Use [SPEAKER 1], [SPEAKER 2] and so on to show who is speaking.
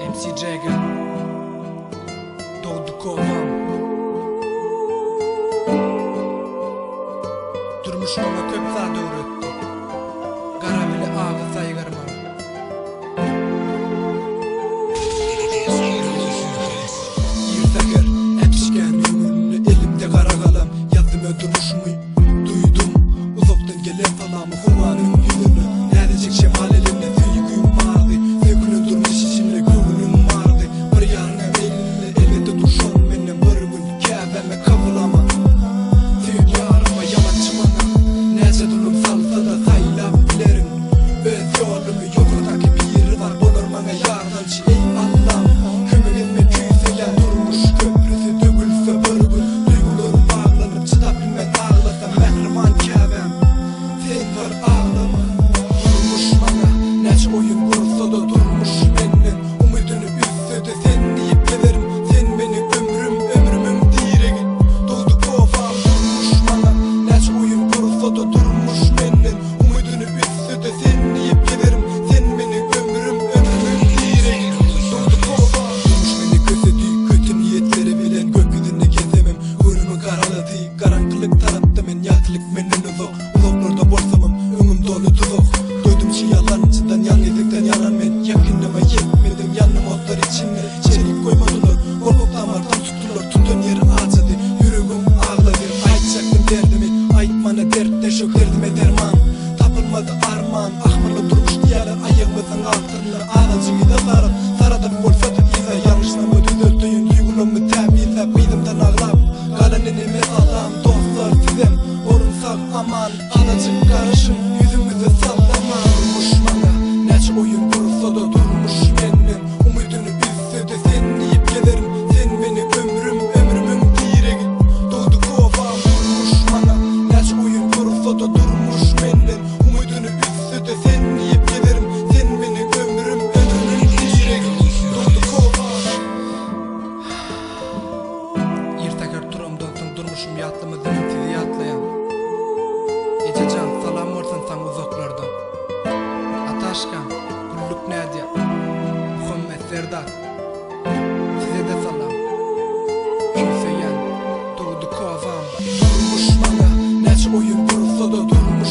[SPEAKER 1] MC Jagger doğdu kovam. Durmuş bana köp zat öğretti. Karavili ağız saygarman. Yırtakır epişken ömrünü elimde kara kalam. Yazdım öldürmüşümü duydum. Uzaktan gelen salamı humanın yüzünü. Neredecek şemal elimde füygüm vardı. Sevgini durmuş işimle gönlüm vardı. Bir yarına elimle elinde durşun benim bir gün kâbeme kabulama. Tüy yarıma yalancı bana. Nece durum salsa da saylap bilerim. Öz yolumu yokurdaki bir yeri var. Bulur bana yardımcı ey Allah'ım. Kömür etme küyseyen durmuş köprüsü dökülse bir gün. Duygularım bağlanıp çıtap bilmez ağlasa mehriman kâbem. Sen var ağlama. Durmuş bana neç oyun kursa da durmuş benim. Umudunu üstse de sen deyip gelirim. Sen benim ömrümün direği. Doğdu kofam durmuş bana neç oyun kursa da durmuş benim. Umudunu üstse de sen deyip gelirim. Sen benim ömrümün direği. Doğdu kofam durmuş beni kötüdü. Kötü niyetleri bilen gökyüzünde gezemem. Önümü karaladı. Karanlık tarattı men yatlık menden uzak. Uzaklarda borsamım ömüm dolu tuzak. Doydum şu yalancıdan yalnızlıktan yanan men. Yakınıma yetmedim yanım otlar içinde. Çelik koymadılar korkup damardan tuttular. Tutun yeri acıdı yüreğim ağladı. Aytacaktım derdimi aytmana dertleşik derdime derman. Tapılmadı arman ahmırlı durmuş diyalar ayağımızın altında. Ağacımı da sarıp saradım bolsa da iza. Yanlışlamı düzelttiğin duygularımı temize. Midimden ağlam kalan enime salam. Dostlar sizem orumsak aman. Anacık karışım yüzümüzü sallama. Durmuş bana neç oyun kursa da durmuş benim. Umudunu üstse de sen deyip gelirim. Sen benim ömrümün direği. Doğdu kofam durmuş bana neç oyun kursa da durmuş benim. Umudunu üstse de sen deyip gelirim. Sen benim ömrümün direği. Doğdu kofam. Yırtakır turumdan durmuşum yatlımı zinin sizi yatlayan. Ececan salam olsun sana uzaklardan. Ataşkan, Kulluk Nadia, Muhammed Serdar. Size de salam. Şüseyen, doğdu kovam. Durmuş bana neç oyun kursa da durmuş